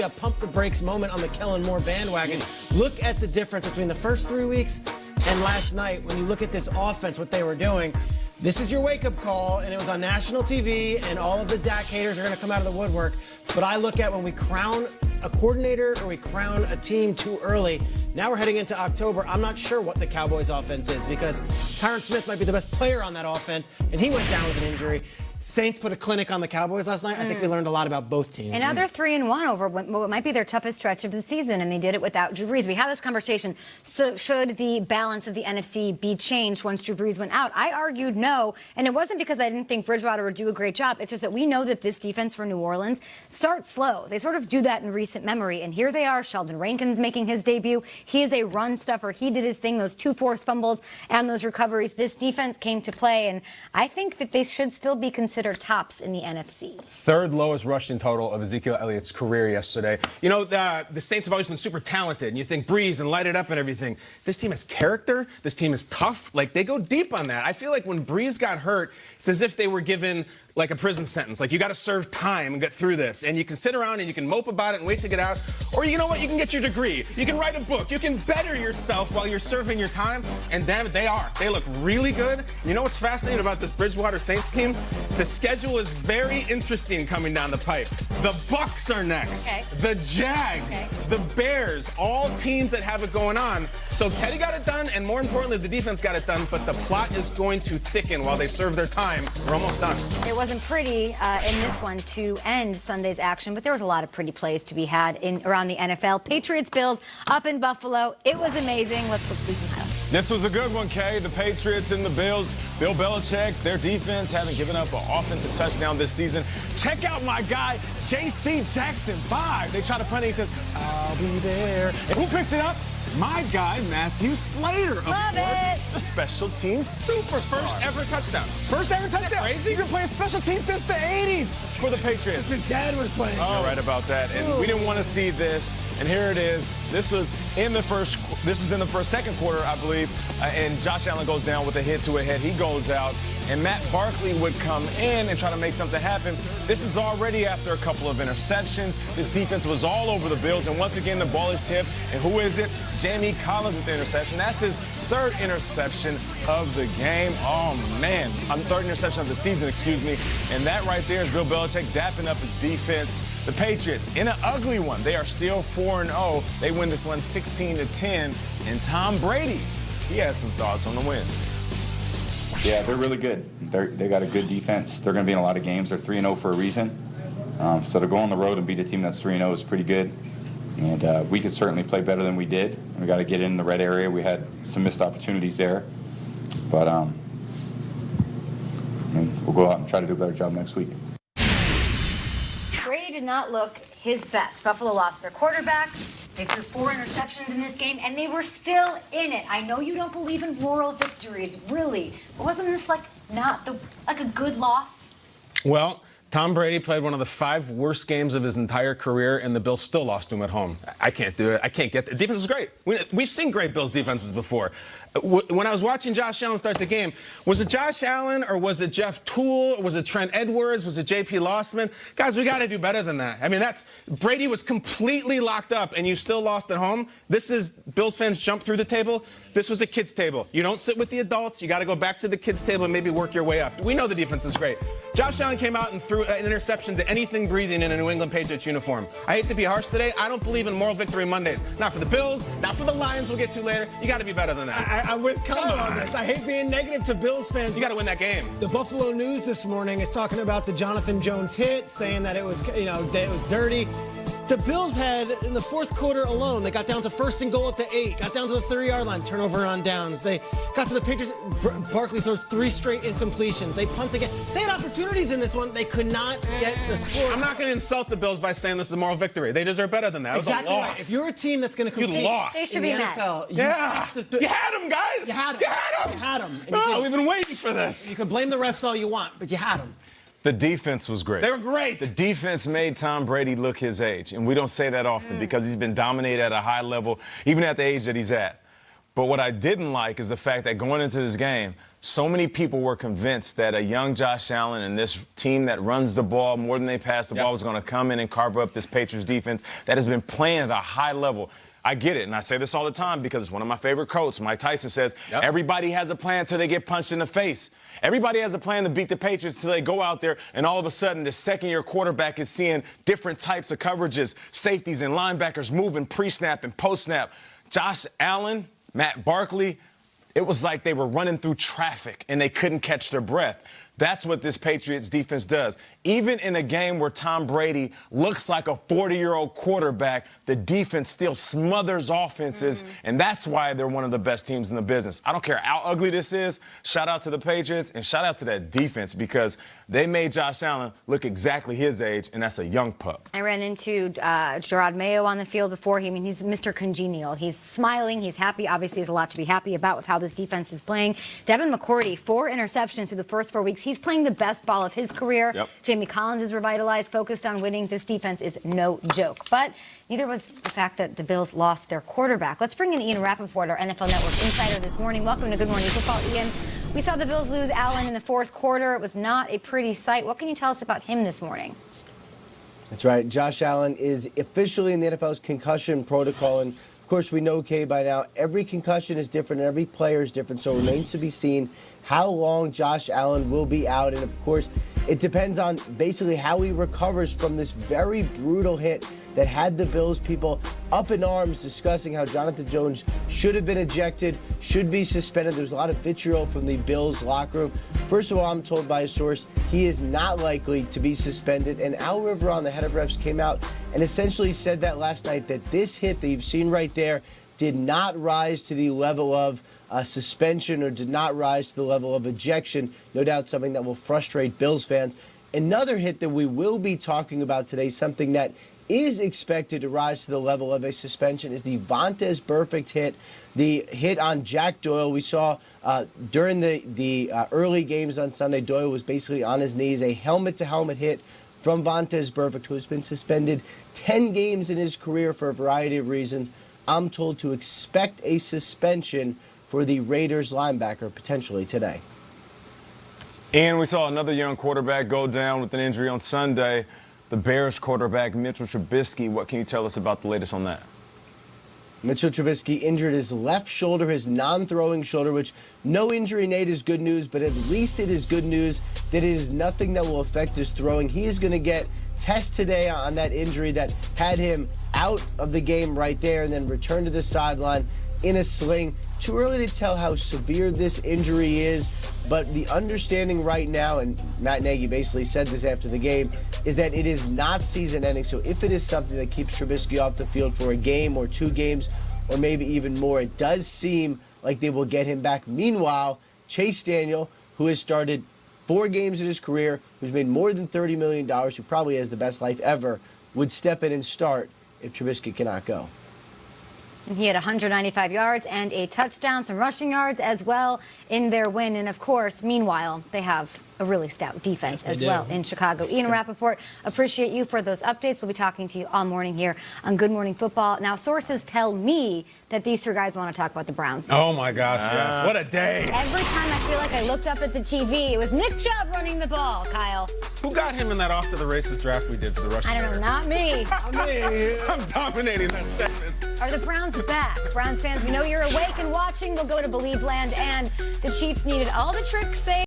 A pump the brakes moment on the Kellen Moore bandwagon. Look at the difference between the first 3 weeks and last night. When you look at this offense, what they were doing, this is your wake-up call, and it was on national TV, and all of the Dak haters are going to come out of the woodwork. But I look at when we crown a coordinator or we crown a team too early. Now we're heading into October. I'm not sure what the Cowboys offense is because Tyron Smith might be the best player on that offense, and he went down with an injury. Saints put a clinic on the Cowboys last night. I think we learned a lot about both teams. And now they're 3-1 over what might be their toughest stretch of the season, and they did it without Drew Brees. We had this conversation. So should the balance of the NFC be changed once Drew Brees went out? I argued no, and it wasn't because I didn't think Bridgewater would do a great job. It's just that we know that this defense for New Orleans starts slow. They sort of do that in recent memory, and here they are. Sheldon Rankins making his debut. He is a run stuffer. He did his thing, those 2 forced fumbles and those recoveries. This defense came to play, and I think that they should still be considered tops in the NFC. Third lowest rushing total of Ezekiel Elliott's career yesterday. You know, the Saints have always been super talented, and you think Breeze and light it up and everything. This team has character. This team is tough. Like, they go deep on that. I feel like when Breeze got hurt, it's as if they were given like a prison sentence. Like, you got to serve time and get through this. And you can sit around and you can mope about it and wait to get out. Or, you know what? You can get your degree. You can write a book. You can better yourself while you're serving your time. And damn it, they are. They look really good. You know what's fascinating about this Bridgewater Saints team? The schedule is very interesting coming down the pipe. The Bucks are next. Okay. The Jags. Okay. The Bears. All teams that have it going on. So Teddy got it done, and more importantly, the defense got it done. But the plot is going to thicken while they serve their time. We're almost done. It wasn't pretty in this one to end Sunday's action, but there was a lot of pretty plays to be had around the NFL. Patriots-Bills up in Buffalo. It was amazing. Let's look through some highlights. This was a good one, Kay. The Patriots and the Bills. Bill Belichick, their defense haven't given up an offensive touchdown this season. Check out my guy, J.C. Jackson, 5. They try to punt it. He says, I'll be there. And who picks it up? My guy, Matthew Slater, of course. The special teams superstar. First ever touchdown. First ever touchdown. Crazy. He's been playing special teams since the 80s for the Patriots. Since his dad was playing. Oh, you're right about that. And we didn't want to see this. And here it is. This was in the second quarter, I believe. And Josh Allen goes down with a hit to a head. He goes out. And Matt Barkley would come in and try to make something happen. This is already after a couple of interceptions. This defense was all over the Bills. And once again, the ball is tipped. And who is it? Jamie Collins with the interception. That's his third interception of the game. Oh, man. Third interception of the season, excuse me. And that right there is Bill Belichick dapping up his defense. The Patriots, in an ugly one, they are still 4-0. They win this one 16-10. And Tom Brady, he had some thoughts on the win. Yeah, they're really good. They got a good defense. They're going to be in a lot of games. They're 3-0 for a reason. So to go on the road and beat a team that's 3-0 is pretty good. And we could certainly play better than we did. We got to get in the red area. We had some missed opportunities there. But we'll go out and try to do a better job next week. Brady did not look his best. Buffalo lost their quarterback. They threw 4 interceptions in this game, and they were still in it. I know you don't believe in moral victories, really. But wasn't this like a good loss? Well, Tom Brady played one of the 5 worst games of his entire career, and the Bills still lost to him at home. I can't do it. I can't get it. Defense is great. We've seen great Bills defenses before. When I was watching Josh Allen start the game, was it Josh Allen or was it Jeff Toole or was it Trent Edwards? Was it J.P. Lossman? Guys, we got to do better than that. I mean, Brady was completely locked up and you still lost at home. This is Bills fans jump through the table. This was a kids' table. You don't sit with the adults. You got to go back to the kids' table and maybe work your way up. We know the defense is great. Josh Allen came out and threw an interception to anything breathing in a New England Patriots uniform. I hate to be harsh today. I don't believe in moral victory Mondays. Not for the Bills, not for the Lions we'll get to later. You got to be better than that. I'm with Kyle on this. I hate being negative to Bills fans. You got to win that game. The Buffalo News this morning is talking about the Jonathan Jones hit, saying that it was dirty. The Bills had, in the fourth quarter alone, they got down to 1st and goal at the 8, got down to the 3-yard line, turnover on downs. They got to the Patriots. Barkley throws 3 straight incompletions. They punt again. They had opportunities in this one. They could not get the score. I'm not going to insult the Bills by saying this is a moral victory. They deserve better than that. Exactly it was a loss. right. If you're a team that's going to compete They should in be the mad. NFL, you had them, guys. You had them. You had them. Oh, we've been waiting for this. You can blame the refs all you want, but you had them. The defense was great. They were great. The defense made Tom Brady look his age, and we don't say that often because he's been dominated at a high level, even at the age that he's at. But what I didn't like is the fact that going into this game, so many people were convinced that a young Josh Allen and this team that runs the ball more than they pass the ball was going to come in and carve up this Patriots defense that has been playing at a high level. I get it, and I say this all the time because it's one of my favorite quotes. Mike Tyson says, everybody has a plan until they get punched in the face. Everybody has a plan to beat the Patriots until they go out there and all of a sudden the second-year quarterback is seeing different types of coverages, safeties and linebackers moving pre-snap and post-snap. Josh Allen, Matt Barkley, it was like they were running through traffic and they couldn't catch their breath. That's what this Patriots defense does. Even in a game where Tom Brady looks like a 40-year-old quarterback, the defense still smothers offenses, and that's why they're one of the best teams in the business. I don't care how ugly this is. Shout out to the Patriots and shout out to that defense because they made Josh Allen look exactly his age, and that's a young pup. I ran into Gerard Mayo on the field before. He's Mr. Congenial. He's smiling. He's happy. Obviously, there's a lot to be happy about with how this defense is playing. Devin McCourty, 4 interceptions through the first 4 weeks. He's playing the best ball of his career. Jamie Collins is revitalized, focused on winning. This defense is no joke. But neither was the fact that the Bills lost their quarterback. Let's bring in Ian Rappaport, our NFL Network insider this morning. Welcome to Good Morning Football, Ian. We saw the Bills lose Allen in the fourth quarter. It was not a pretty sight. What can you tell us about him this morning? That's right. Josh Allen is officially in the NFL's concussion protocol. And, of course, we know, Kay, by now, every concussion is different and every player is different. So it remains to be seen how long Josh Allen will be out. And, of course, it depends on basically how he recovers from this very brutal hit that had the Bills people up in arms discussing how Jonathan Jones should have been ejected, should be suspended. There was a lot of vitriol from the Bills locker room. First of all, I'm told by a source he is not likely to be suspended. And Al Riveron, the head of refs, came out and essentially said that last night, that this hit that you've seen right there did not rise to the level of suspension or did not rise to the level of ejection. No doubt something that will frustrate Bills fans. Another hit that we will be talking about today, something that is expected to rise to the level of a suspension, is the Vontaze Burfict hit, the hit on Jack Doyle. We saw during the early games on Sunday, Doyle was basically on his knees, a helmet-to-helmet hit from Vontaze Burfict, who has been suspended 10 games in his career for a variety of reasons. I'm told to expect a suspension for the Raiders linebacker potentially today. And we saw another young quarterback go down with an injury on Sunday. The Bears quarterback, Mitchell Trubisky. What can you tell us about the latest on that? Mitchell Trubisky injured his left shoulder, his non-throwing shoulder, which no injury, Nate, is good news, but at least it is good news that it is nothing that will affect his throwing. He is going to get tests today on that injury that had him out of the game right there and then return to the sideline in a sling. Too early to tell how severe this injury is, but the understanding right now, and Matt Nagy basically said this after the game, is that it is not season-ending. So if it is something that keeps Trubisky off the field for a game or 2 games or maybe even more, it does seem like they will get him back. Meanwhile, Chase Daniel, who has started 4 games in his career, who's made more than $30 million, who probably has the best life ever, would step in and start if Trubisky cannot go. He had 195 yards and a touchdown, some rushing yards as well in their win. And, of course, meanwhile, they have a really stout defense as well in Chicago. Ian Rappaport, appreciate you for those updates. We'll be talking to you all morning here on Good Morning Football. Now, sources tell me that these 3 guys want to talk about the Browns. Oh, my gosh, yes. What a day. Every time I feel like I looked up at the TV, it was Nick Chubb running the ball, Kyle. Who got him in that off-to-the-races draft we did for the rushing I don't know, not me. I'm dominating that segment. Are the Browns back? Browns fans, we know you're awake and watching. We'll go to Believe Land, and the Chiefs needed all the tricks they